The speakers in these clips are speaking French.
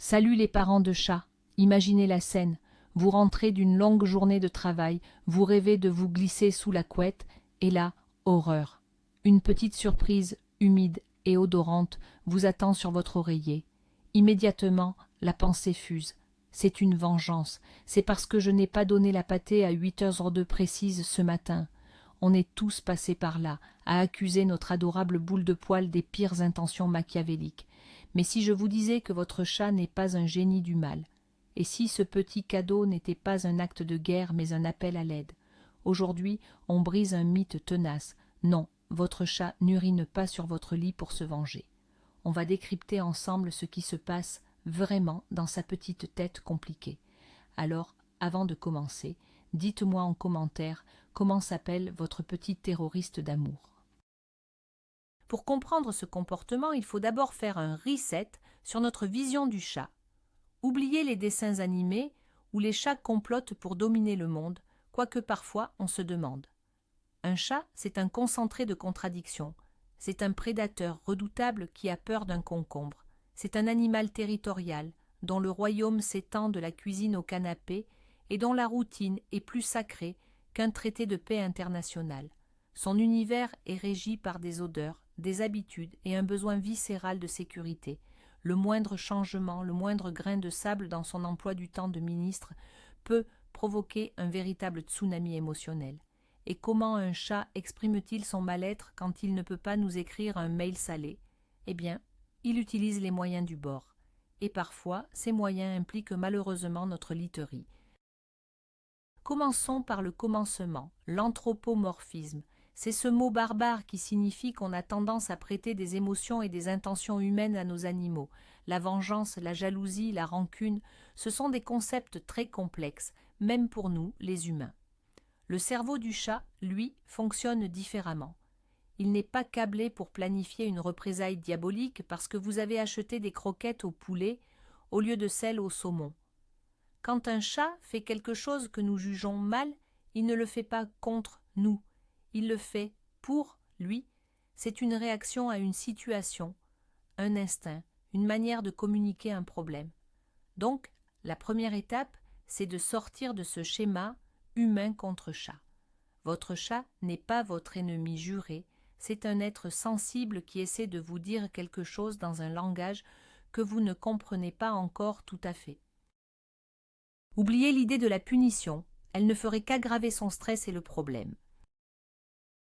Salut les parents de chat. Imaginez la scène. Vous rentrez d'une longue journée de travail, vous rêvez de vous glisser sous la couette, et là, horreur. Une petite surprise, humide et odorante, vous attend sur votre oreiller. Immédiatement, la pensée fuse. C'est une vengeance. C'est parce que je n'ai pas donné la pâtée à 8h02 précises ce matin. On est tous passés par là, à accuser notre adorable boule de poil des pires intentions machiavéliques. Mais si je vous disais que votre chat n'est pas un génie du mal, et si ce petit cadeau n'était pas un acte de guerre mais un appel à l'aide? Aujourd'hui, on brise un mythe tenace. Non, votre chat n'urine pas sur votre lit pour se venger. On va décrypter ensemble ce qui se passe vraiment dans sa petite tête compliquée. Alors, avant de commencer, dites-moi en commentaire comment s'appelle votre petit terroriste d'amour. Pour comprendre ce comportement, il faut d'abord faire un reset sur notre vision du chat. Oubliez les dessins animés où les chats complotent pour dominer le monde, quoique parfois on se demande. Un chat, c'est un concentré de contradictions. C'est un prédateur redoutable qui a peur d'un concombre. C'est un animal territorial, dont le royaume s'étend de la cuisine au canapé et dont la routine est plus sacrée qu'un traité de paix international. Son univers est régi par des odeurs, des habitudes et un besoin viscéral de sécurité. Le moindre changement, le moindre grain de sable dans son emploi du temps de ministre peut provoquer un véritable tsunami émotionnel. Et comment un chat exprime-t-il son mal-être quand il ne peut pas nous écrire un mail salé? Eh bien, il utilise les moyens du bord. Et parfois, ces moyens impliquent malheureusement notre literie. Commençons par le commencement, l'anthropomorphisme. C'est ce mot barbare qui signifie qu'on a tendance à prêter des émotions et des intentions humaines à nos animaux. La vengeance, la jalousie, la rancune, ce sont des concepts très complexes, même pour nous, les humains. Le cerveau du chat, lui, fonctionne différemment. Il n'est pas câblé pour planifier une représaille diabolique parce que vous avez acheté des croquettes au poulet au lieu de celles au saumon. Quand un chat fait quelque chose que nous jugeons mal, il ne le fait pas contre nous. Il le fait pour lui. C'est une réaction à une situation, un instinct, une manière de communiquer un problème. Donc, la première étape, c'est de sortir de ce schéma humain contre chat. Votre chat n'est pas votre ennemi juré, c'est un être sensible qui essaie de vous dire quelque chose dans un langage que vous ne comprenez pas encore tout à fait. Oubliez l'idée de la punition, elle ne ferait qu'aggraver son stress et le problème.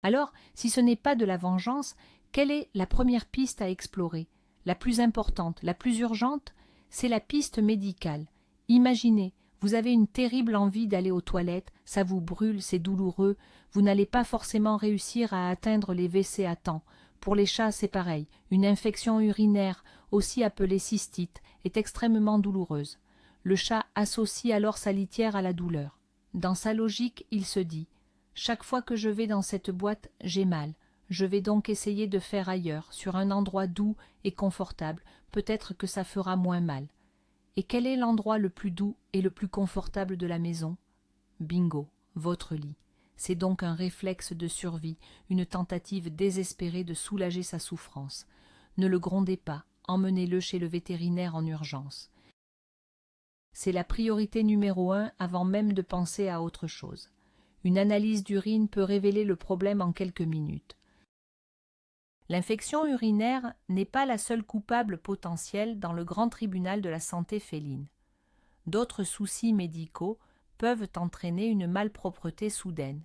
Alors, si ce n'est pas de la vengeance, quelle est la première piste à explorer? La plus importante, la plus urgente, c'est la piste médicale. Imaginez, vous avez une terrible envie d'aller aux toilettes, ça vous brûle, c'est douloureux, vous n'allez pas forcément réussir à atteindre les WC à temps. Pour les chats, c'est pareil. Une infection urinaire, aussi appelée cystite, est extrêmement douloureuse. Le chat associe alors sa litière à la douleur. Dans sa logique, il se dit « Chaque fois que je vais dans cette boîte, j'ai mal. Je vais donc essayer de faire ailleurs, sur un endroit doux et confortable. Peut-être que ça fera moins mal. » Et quel est l'endroit le plus doux et le plus confortable de la maison? Bingo, votre lit. C'est donc un réflexe de survie, une tentative désespérée de soulager sa souffrance. Ne le grondez pas, emmenez-le chez le vétérinaire en urgence. C'est la priorité numéro 1 avant même de penser à autre chose. Une analyse d'urine peut révéler le problème en quelques minutes. L'infection urinaire n'est pas la seule coupable potentielle dans le grand tribunal de la santé féline. D'autres soucis médicaux peuvent entraîner une malpropreté soudaine.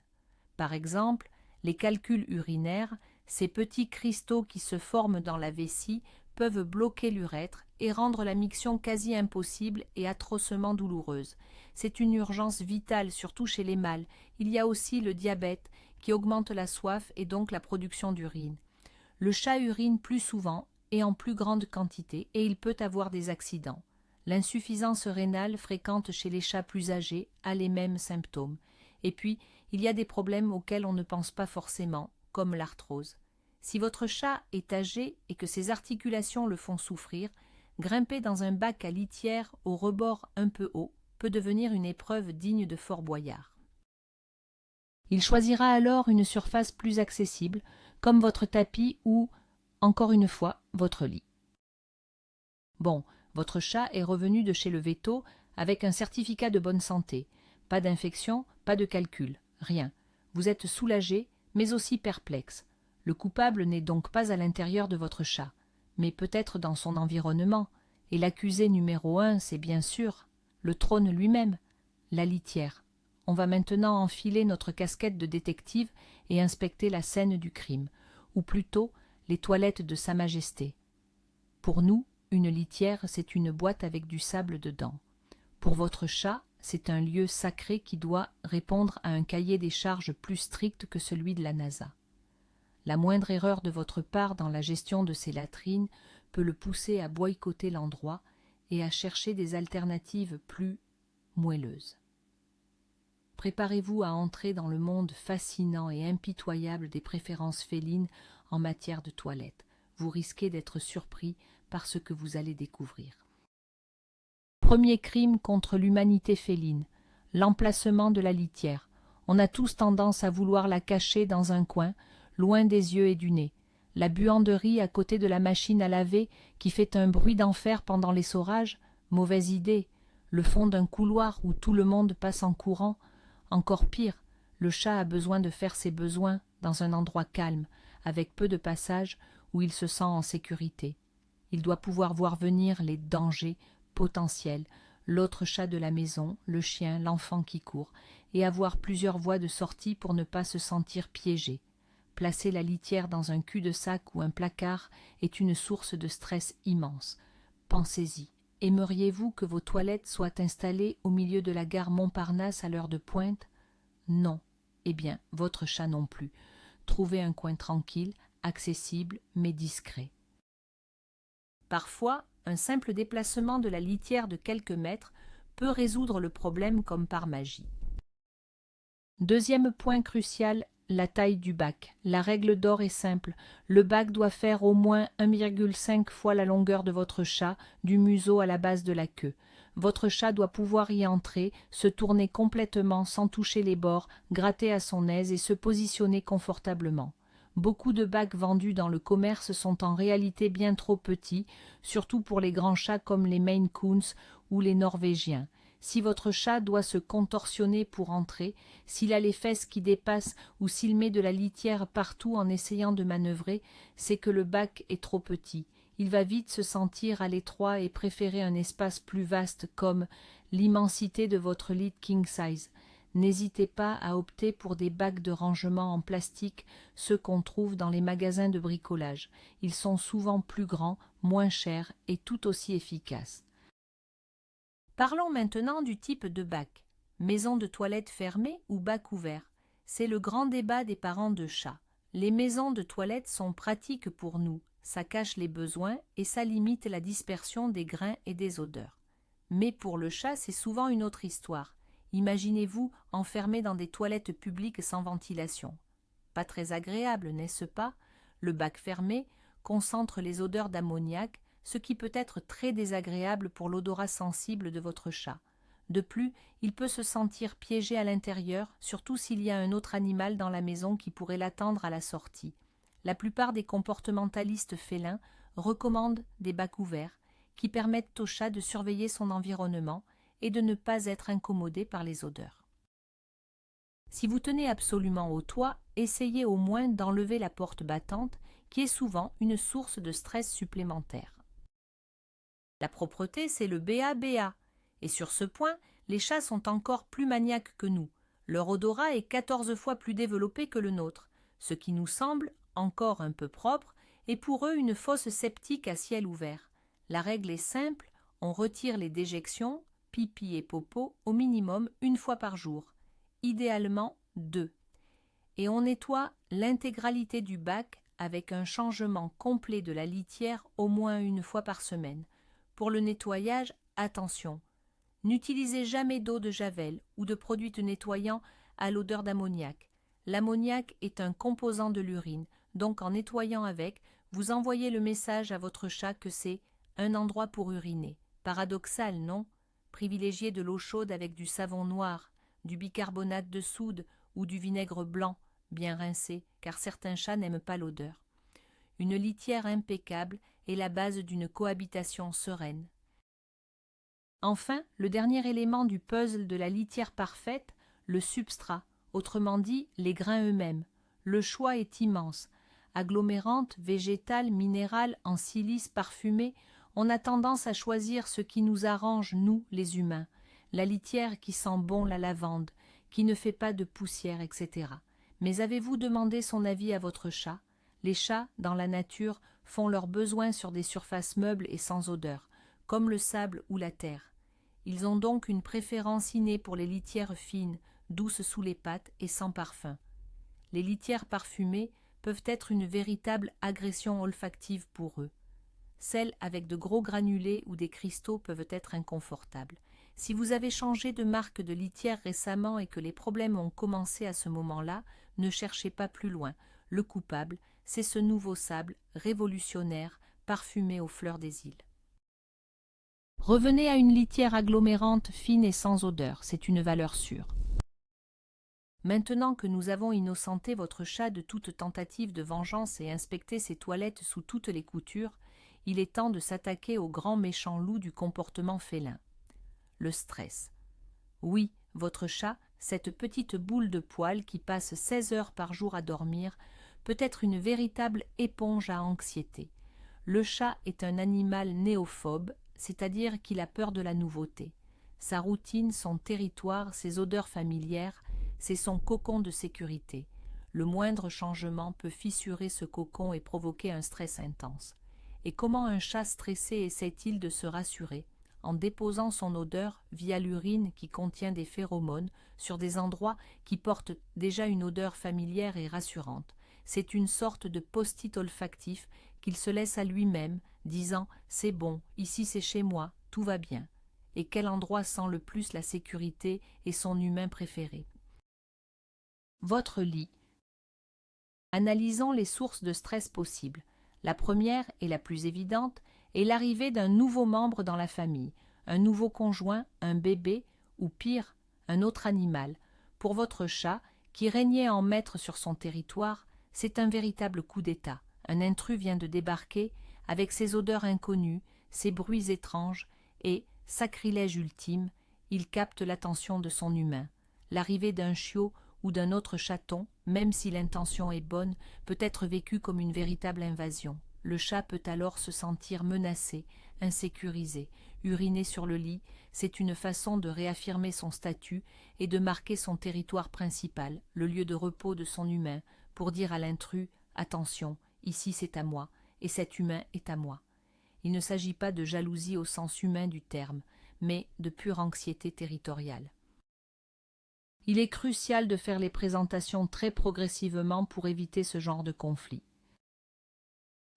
Par exemple, les calculs urinaires, ces petits cristaux qui se forment dans la vessie, peuvent bloquer l'urètre et rendre la miction quasi impossible et atrocement douloureuse. C'est une urgence vitale, surtout chez les mâles. Il y a aussi le diabète qui augmente la soif et donc la production d'urine. Le chat urine plus souvent et en plus grande quantité et il peut avoir des accidents. L'insuffisance rénale fréquente chez les chats plus âgés a les mêmes symptômes. Et puis, il y a des problèmes auxquels on ne pense pas forcément, comme l'arthrose. Si votre chat est âgé et que ses articulations le font souffrir, grimper dans un bac à litière au rebord un peu haut peut devenir une épreuve digne de Fort Boyard. Il choisira alors une surface plus accessible, comme votre tapis ou, encore une fois, votre lit. Bon, Votre chat est revenu de chez le véto avec un certificat de bonne santé. Pas d'infection, pas de calcul, rien. Vous êtes soulagé, mais aussi perplexe. Le coupable n'est donc pas à l'intérieur de votre chat, mais peut-être dans son environnement. Et l'accusé numéro 1, c'est bien sûr le trône lui-même, la litière. On va maintenant enfiler notre casquette de détective et inspecter la scène du crime, ou plutôt les toilettes de Sa Majesté. Pour nous, une litière, c'est une boîte avec du sable dedans. Pour votre chat, c'est un lieu sacré qui doit répondre à un cahier des charges plus strict que celui de la NASA. La moindre erreur de votre part dans la gestion de ces latrines peut le pousser à boycotter l'endroit et à chercher des alternatives plus moelleuses. Préparez-vous à entrer dans le monde fascinant et impitoyable des préférences félines en matière de toilette. Vous risquez d'être surpris par ce que vous allez découvrir. Premier crime contre l'humanité féline, l'emplacement de la litière. On a tous tendance à vouloir la cacher dans un coin, loin des yeux et du nez. La buanderie à côté de la machine à laver qui fait un bruit d'enfer pendant l'essorage, mauvaise idée. Le fond d'un couloir où tout le monde passe en courant. Encore pire, le chat a besoin de faire ses besoins dans un endroit calme, avec peu de passages où il se sent en sécurité. Il doit pouvoir voir venir les dangers potentiels, l'autre chat de la maison, le chien, l'enfant qui court, et avoir plusieurs voies de sortie pour ne pas se sentir piégé. Placer la litière dans un cul-de-sac ou un placard est une source de stress immense. Pensez-y. Aimeriez-vous que vos toilettes soient installées au milieu de la gare Montparnasse à l'heure de pointe? Non. Eh bien, votre chat non plus. Trouvez un coin tranquille, accessible, mais discret. Parfois, un simple déplacement de la litière de quelques mètres peut résoudre le problème comme par magie. Deuxième point crucial, la taille du bac. La règle d'or est simple. Le bac doit faire au moins 1,5 fois la longueur de votre chat, du museau à la base de la queue. Votre chat doit pouvoir y entrer, se tourner complètement sans toucher les bords, gratter à son aise et se positionner confortablement. Beaucoup de bacs vendus dans le commerce sont en réalité bien trop petits, surtout pour les grands chats comme les Maine Coons ou les Norvégiens. Si votre chat doit se contorsionner pour entrer, s'il a les fesses qui dépassent ou s'il met de la litière partout en essayant de manœuvrer, c'est que le bac est trop petit. Il va vite se sentir à l'étroit et préférer un espace plus vaste comme l'immensité de votre lit king size. N'hésitez pas à opter pour des bacs de rangement en plastique, ceux qu'on trouve dans les magasins de bricolage. Ils sont souvent plus grands, moins chers et tout aussi efficaces. Parlons maintenant du type de bac. Maison de toilette fermée ou bac ouvert? C'est le grand débat des parents de chats. Les maisons de toilette sont pratiques pour nous. Ça cache les besoins et ça limite la dispersion des grains et des odeurs. Mais pour le chat, c'est souvent une autre histoire. Imaginez-vous enfermé dans des toilettes publiques sans ventilation. Pas très agréable, n'est-ce pas? Le bac fermé concentre les odeurs d'ammoniac, ce qui peut être très désagréable pour l'odorat sensible de votre chat. De plus, il peut se sentir piégé à l'intérieur, surtout s'il y a un autre animal dans la maison qui pourrait l'attendre à la sortie. La plupart des comportementalistes félins recommandent des bacs ouverts, qui permettent au chat de surveiller son environnement et de ne pas être incommodé par les odeurs. Si vous tenez absolument au toit, essayez au moins d'enlever la porte battante, qui est souvent une source de stress supplémentaire. La propreté, c'est le BABA, et sur ce point, les chats sont encore plus maniaques que nous. Leur odorat est 14 fois plus développé que le nôtre. Ce qui nous semble encore un peu propre est pour eux une fosse septique à ciel ouvert. La règle est simple, on retire les déjections, pipi et popo, au minimum une fois par jour, idéalement 2. Et on nettoie l'intégralité du bac avec un changement complet de la litière au moins une fois par semaine. Pour le nettoyage, attention, n'utilisez jamais d'eau de javel ou de produits nettoyants à l'odeur d'ammoniac. L'ammoniac est un composant de l'urine, donc en nettoyant avec, vous envoyez le message à votre chat que c'est un endroit pour uriner. Paradoxal, non? Privilégiez de l'eau chaude avec du savon noir, du bicarbonate de soude ou du vinaigre blanc, bien rincé, car certains chats n'aiment pas l'odeur. Une litière impeccable est la base d'une cohabitation sereine. Enfin, le dernier élément du puzzle de la litière parfaite, le substrat, autrement dit les grains eux-mêmes. Le choix est immense. Agglomérante, végétale, minérale, en silice, parfumée, on a tendance à choisir ce qui nous arrange, nous, les humains. La litière qui sent bon la lavande, qui ne fait pas de poussière, etc. Mais avez-vous demandé son avis à votre chat? Les chats, dans la nature, font leurs besoins sur des surfaces meubles et sans odeur, comme le sable ou la terre. Ils ont donc une préférence innée pour les litières fines, douces sous les pattes et sans parfum. Les litières parfumées peuvent être une véritable agression olfactive pour eux. Celles avec de gros granulés ou des cristaux peuvent être inconfortables. Si vous avez changé de marque de litière récemment et que les problèmes ont commencé à ce moment-là, ne cherchez pas plus loin. Le coupable, c'est ce nouveau sable révolutionnaire, parfumé aux fleurs des îles. Revenez à une litière agglomérante, fine et sans odeur, c'est une valeur sûre. Maintenant que nous avons innocenté votre chat de toute tentative de vengeance et inspecté ses toilettes sous toutes les coutures, il est temps de s'attaquer au grand méchant loup du comportement félin. Le stress. Oui, votre chat, cette petite boule de poils qui passe 16 heures par jour à dormir, peut être une véritable éponge à anxiété. Le chat est un animal néophobe, c'est-à-dire qu'il a peur de la nouveauté. Sa routine, son territoire, ses odeurs familières, c'est son cocon de sécurité. Le moindre changement peut fissurer ce cocon et provoquer un stress intense. Et comment un chat stressé essaie-t-il de se rassurer? En déposant son odeur via l'urine qui contient des phéromones sur des endroits qui portent déjà une odeur familière et rassurante. C'est une sorte de post-it olfactif qu'il se laisse à lui-même, disant « c'est bon, ici c'est chez moi, tout va bien ». Et quel endroit sent le plus la sécurité et son humain préféré? Votre lit. Analysons les sources de stress possibles. La première et la plus évidente est l'arrivée d'un nouveau membre dans la famille, un nouveau conjoint, un bébé ou pire, un autre animal. Pour votre chat, qui régnait en maître sur son territoire, c'est un véritable coup d'État. Un intrus vient de débarquer avec ses odeurs inconnues, ses bruits étranges et, sacrilège ultime, il capte l'attention de son humain. L'arrivée d'un chiot ou d'un autre chaton, même si l'intention est bonne, peut être vécue comme une véritable invasion. Le chat peut alors se sentir menacé, insécurisé. Uriner sur le lit, c'est une façon de réaffirmer son statut et de marquer son territoire principal, le lieu de repos de son humain, pour dire à l'intrus « Attention, ici c'est à moi, et cet humain est à moi ». Il ne s'agit pas de jalousie au sens humain du terme, mais de pure anxiété territoriale. Il est crucial de faire les présentations très progressivement pour éviter ce genre de conflit.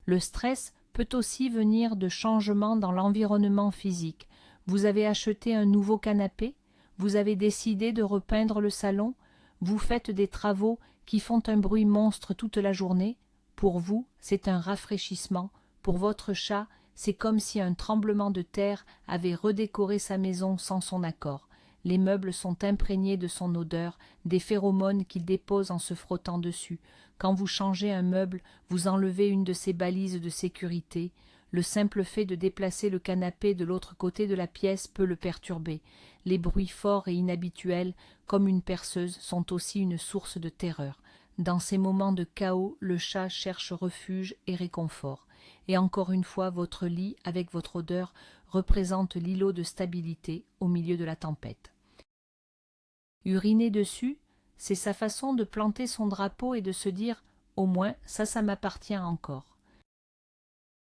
Le stress peut aussi venir de changements dans l'environnement physique. Vous avez acheté un nouveau canapé, vous avez décidé de repeindre le salon, vous faites des travaux qui font un bruit monstre toute la journée. Pour vous, c'est un rafraîchissement. Pour votre chat, c'est comme si un tremblement de terre avait redécoré sa maison sans son accord. Les meubles sont imprégnés de son odeur, des phéromones qu'il dépose en se frottant dessus. Quand vous changez un meuble, vous enlevez une de ses balises de sécurité. Le simple fait de déplacer le canapé de l'autre côté de la pièce peut le perturber. Les bruits forts et inhabituels, comme une perceuse, sont aussi une source de terreur. Dans ces moments de chaos, le chat cherche refuge et réconfort. Et encore une fois, votre lit, avec votre odeur, représente l'îlot de stabilité au milieu de la tempête. Uriner dessus, c'est sa façon de planter son drapeau et de se dire « au moins, ça m'appartient encore ».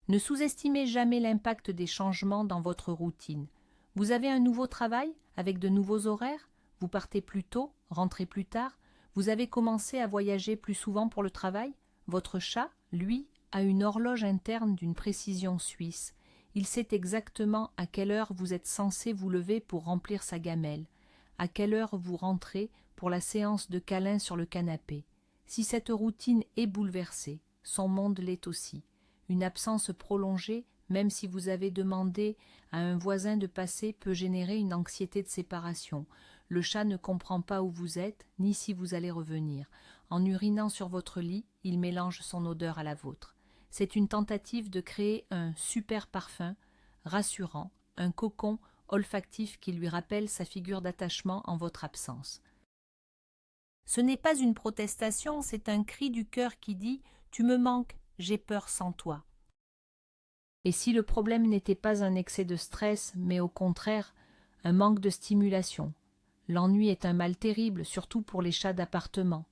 Ne sous-estimez jamais l'impact des changements dans votre routine. Vous avez un nouveau travail avec de nouveaux horaires, vous partez plus tôt, rentrez plus tard, vous avez commencé à voyager plus souvent pour le travail. Votre chat, lui, a une horloge interne d'une précision suisse. Il sait exactement à quelle heure vous êtes censé vous lever pour remplir sa gamelle, à quelle heure vous rentrez pour la séance de câlins sur le canapé. Si cette routine est bouleversée, son monde l'est aussi. Une absence prolongée, même si vous avez demandé à un voisin de passer, peut générer une anxiété de séparation. Le chat ne comprend pas où vous êtes, ni si vous allez revenir. En urinant sur votre lit, il mélange son odeur à la vôtre. C'est une tentative de créer un super parfum, rassurant, un cocon olfactif qui lui rappelle sa figure d'attachement en votre absence. Ce n'est pas une protestation, c'est un cri du cœur qui dit « Tu me manques, j'ai peur sans toi ». Et si le problème n'était pas un excès de stress, mais au contraire, un manque de stimulation? L'ennui est un mal terrible, surtout pour les chats d'appartement.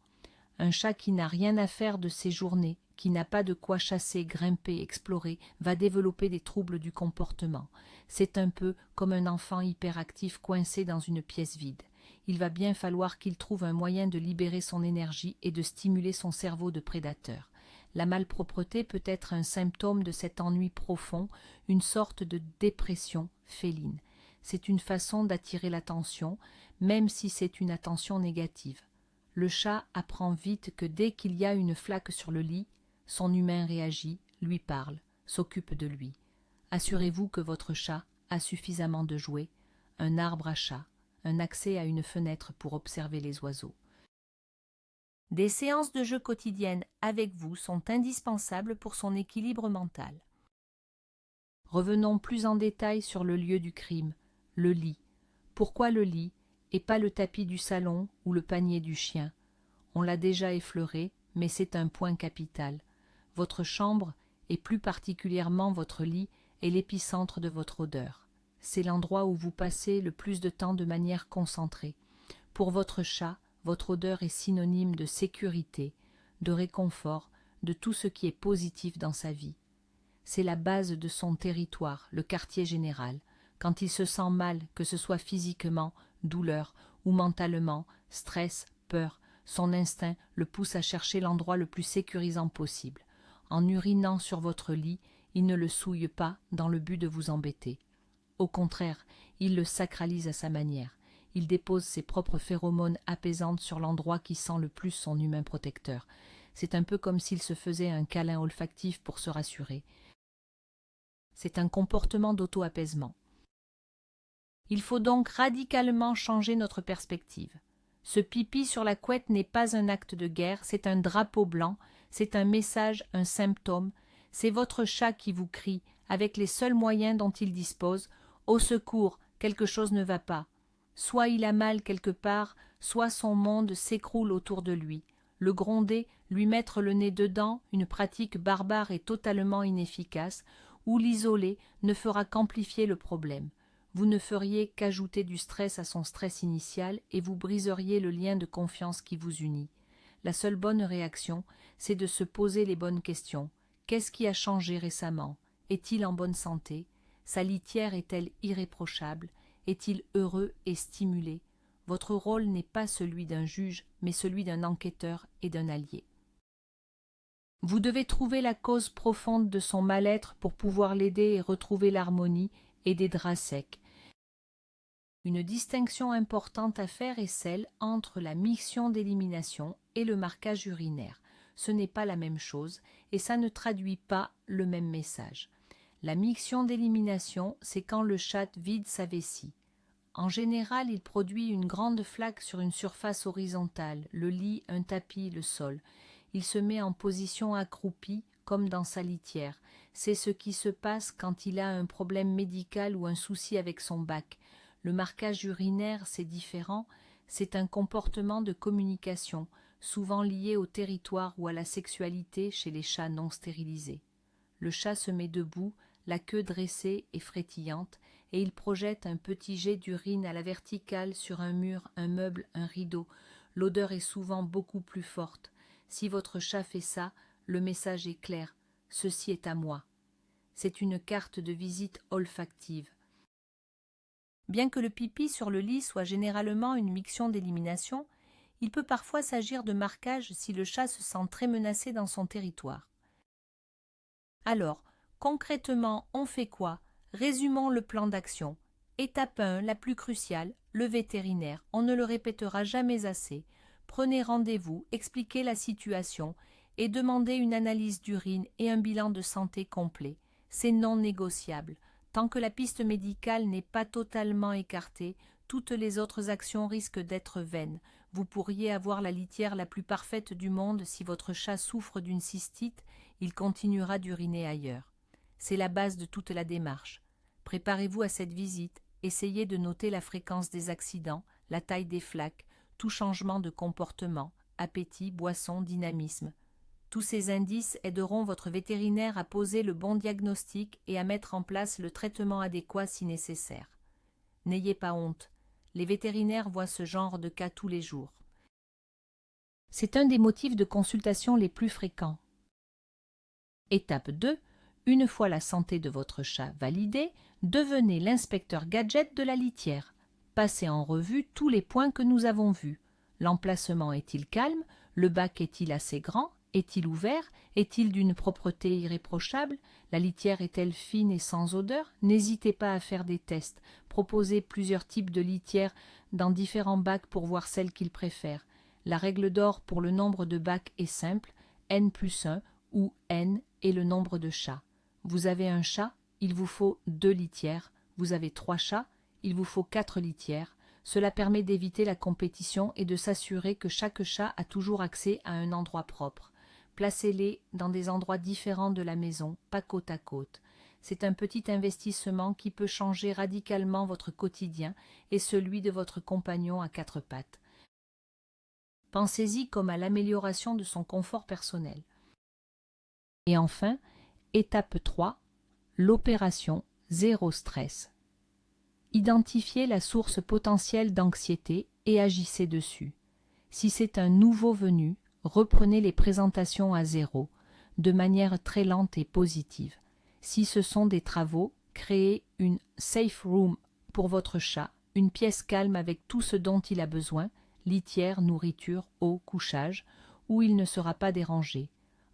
Un chat qui n'a rien à faire de ses journées, qui n'a pas de quoi chasser, grimper, explorer, va développer des troubles du comportement. C'est un peu comme un enfant hyperactif coincé dans une pièce vide. Il va bien falloir qu'il trouve un moyen de libérer son énergie et de stimuler son cerveau de prédateur. La malpropreté peut être un symptôme de cet ennui profond, une sorte de dépression féline. C'est une façon d'attirer l'attention, même si c'est une attention négative. Le chat apprend vite que dès qu'il y a une flaque sur le lit, son humain réagit, lui parle, s'occupe de lui. Assurez-vous que votre chat a suffisamment de jouets, un arbre à chat, un accès à une fenêtre pour observer les oiseaux. Des séances de jeu quotidiennes avec vous sont indispensables pour son équilibre mental. Revenons plus en détail sur le lieu du crime, le lit. Pourquoi le lit et pas le tapis du salon ou le panier du chien? On l'a déjà effleuré, mais c'est un point capital. Votre chambre, et plus particulièrement votre lit, est l'épicentre de votre odeur. C'est l'endroit où vous passez le plus de temps de manière concentrée. Pour votre chat, votre odeur est synonyme de sécurité, de réconfort, de tout ce qui est positif dans sa vie. C'est la base de son territoire, le quartier général. Quand il se sent mal, que ce soit physiquement, douleur, ou mentalement, stress, peur, son instinct le pousse à chercher l'endroit le plus sécurisant possible. En urinant sur votre lit, il ne le souille pas dans le but de vous embêter. Au contraire, il le sacralise à sa manière. Il dépose ses propres phéromones apaisantes sur l'endroit qui sent le plus son humain protecteur. C'est un peu comme s'il se faisait un câlin olfactif pour se rassurer. C'est un comportement d'auto-apaisement. Il faut donc radicalement changer notre perspective. Ce pipi sur la couette n'est pas un acte de guerre, c'est un drapeau blanc, c'est un message, un symptôme. C'est votre chat qui vous crie, avec les seuls moyens dont il dispose, « Au secours, quelque chose ne va pas ». Soit il a mal quelque part, soit son monde s'écroule autour de lui. Le gronder, lui mettre le nez dedans, une pratique barbare et totalement inefficace, ou l'isoler ne fera qu'amplifier le problème. Vous ne feriez qu'ajouter du stress à son stress initial et vous briseriez le lien de confiance qui vous unit. La seule bonne réaction, c'est de se poser les bonnes questions. Qu'est-ce qui a changé récemment? Est-il en bonne santé? Sa litière est-elle irréprochable? Est-il heureux et stimulé? Votre rôle n'est pas celui d'un juge, mais celui d'un enquêteur et d'un allié. Vous devez trouver la cause profonde de son mal-être pour pouvoir l'aider et retrouver l'harmonie et des draps secs. Une distinction importante à faire est celle entre la miction d'élimination et le marquage urinaire. Ce n'est pas la même chose et ça ne traduit pas le même message. La miction d'élimination, c'est quand le chat vide sa vessie. En général, il produit une grande flaque sur une surface horizontale, le lit, un tapis, le sol. Il se met en position accroupie, comme dans sa litière. C'est ce qui se passe quand il a un problème médical ou un souci avec son bac. Le marquage urinaire, c'est différent, c'est un comportement de communication, souvent lié au territoire ou à la sexualité chez les chats non stérilisés. Le chat se met debout, la queue dressée et frétillante, et il projette un petit jet d'urine à la verticale sur un mur, un meuble, un rideau. L'odeur est souvent beaucoup plus forte. Si votre chat fait ça, le message est clair. Ceci est à moi. C'est une carte de visite olfactive. Bien que le pipi sur le lit soit généralement une miction d'élimination, il peut parfois s'agir de marquage si le chat se sent très menacé dans son territoire. Alors, concrètement, on fait quoi? Résumons le plan d'action. Étape 1, la plus cruciale, le vétérinaire. On ne le répétera jamais assez. Prenez rendez-vous, expliquez la situation et demandez une analyse d'urine et un bilan de santé complet. C'est non négociable. Tant que la piste médicale n'est pas totalement écartée, toutes les autres actions risquent d'être vaines. Vous pourriez avoir la litière la plus parfaite du monde, si votre chat souffre d'une cystite, il continuera d'uriner ailleurs. C'est la base de toute la démarche. Préparez-vous à cette visite essayez de noter la fréquence des accidents, la taille des flaques, tout changement de comportement, appétit, boisson, dynamisme. Tous ces indices aideront votre vétérinaire à poser le bon diagnostic et à mettre en place le traitement adéquat si nécessaire. N'ayez pas honte, les vétérinaires voient ce genre de cas tous les jours. C'est un des motifs de consultation les plus fréquents. Étape 2. Une fois la santé de votre chat validée, devenez l'inspecteur gadget de la litière. Passez en revue tous les points que nous avons vus. L'emplacement est-il calme? Le bac est-il assez grand? Est-il ouvert? Est-il d'une propreté irréprochable? La litière est-elle fine et sans odeur? N'hésitez pas à faire des tests. Proposez plusieurs types de litières dans différents bacs pour voir celle qu'il préfère. La règle d'or pour le nombre de bacs est simple, n+1, où n est le nombre de chats. Vous avez un chat, il vous faut 2 litières. Vous avez 3 chats, il vous faut 4 litières. Cela permet d'éviter la compétition et de s'assurer que chaque chat a toujours accès à un endroit propre. Placez-les dans des endroits différents de la maison, pas côte à côte. C'est un petit investissement qui peut changer radicalement votre quotidien et celui de votre compagnon à 4 pattes. Pensez-y comme à l'amélioration de son confort personnel. Et enfin, étape 3, l'opération zéro stress. Identifiez la source potentielle d'anxiété et agissez dessus. Si c'est un nouveau venu, reprenez les présentations à zéro, de manière très lente et positive. Si ce sont des travaux, créez une safe room pour votre chat, une pièce calme avec tout ce dont il a besoin, litière, nourriture, eau, couchage, où il ne sera pas dérangé.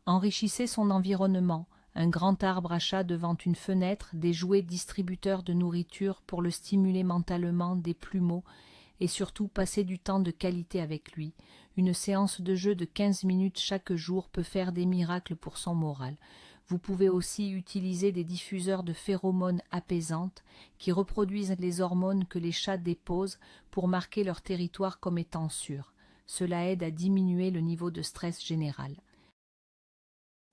Enrichissez son environnement, un grand arbre à chat devant une fenêtre, des jouets distributeurs de nourriture pour le stimuler mentalement, des plumeaux, et surtout passer du temps de qualité avec lui. Une séance de jeu de 15 minutes chaque jour peut faire des miracles pour son moral. Vous pouvez aussi utiliser des diffuseurs de phéromones apaisantes qui reproduisent les hormones que les chats déposent pour marquer leur territoire comme étant sûr. Cela aide à diminuer le niveau de stress général.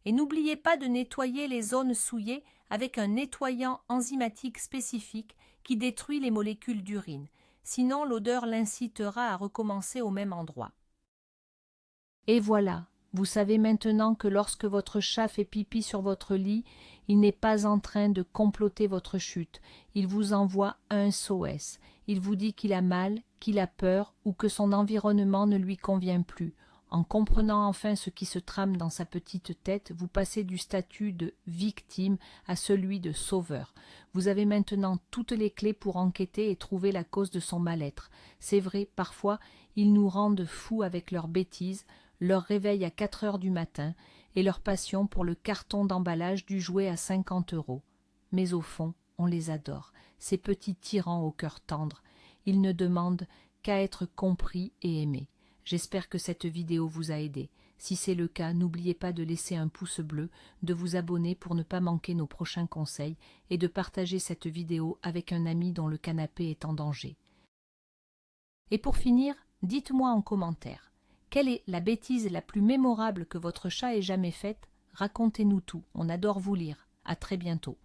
Et n'oubliez pas de nettoyer les zones souillées avec un nettoyant enzymatique spécifique qui détruit les molécules d'urine. Sinon, l'odeur l'incitera à recommencer au même endroit. Et voilà, vous savez maintenant que lorsque votre chat fait pipi sur votre lit, il n'est pas en train de comploter votre chute. Il vous envoie un SOS. Il vous dit qu'il a mal, qu'il a peur ou que son environnement ne lui convient plus. En comprenant enfin ce qui se trame dans sa petite tête, vous passez du statut de victime à celui de sauveur. Vous avez maintenant toutes les clés pour enquêter et trouver la cause de son mal-être. C'est vrai, parfois, ils nous rendent fous avec leurs bêtises, leur réveil à 4 heures du matin et leur passion pour le carton d'emballage du jouet à 50 €. Mais au fond, on les adore, ces petits tyrans au cœur tendre. Ils ne demandent qu'à être compris et aimés. J'espère que cette vidéo vous a aidé. Si c'est le cas, n'oubliez pas de laisser un pouce bleu, de vous abonner pour ne pas manquer nos prochains conseils et de partager cette vidéo avec un ami dont le canapé est en danger. Et pour finir, dites-moi en commentaire, quelle est la bêtise la plus mémorable que votre chat ait jamais faite? Racontez-nous tout, on adore vous lire. À très bientôt.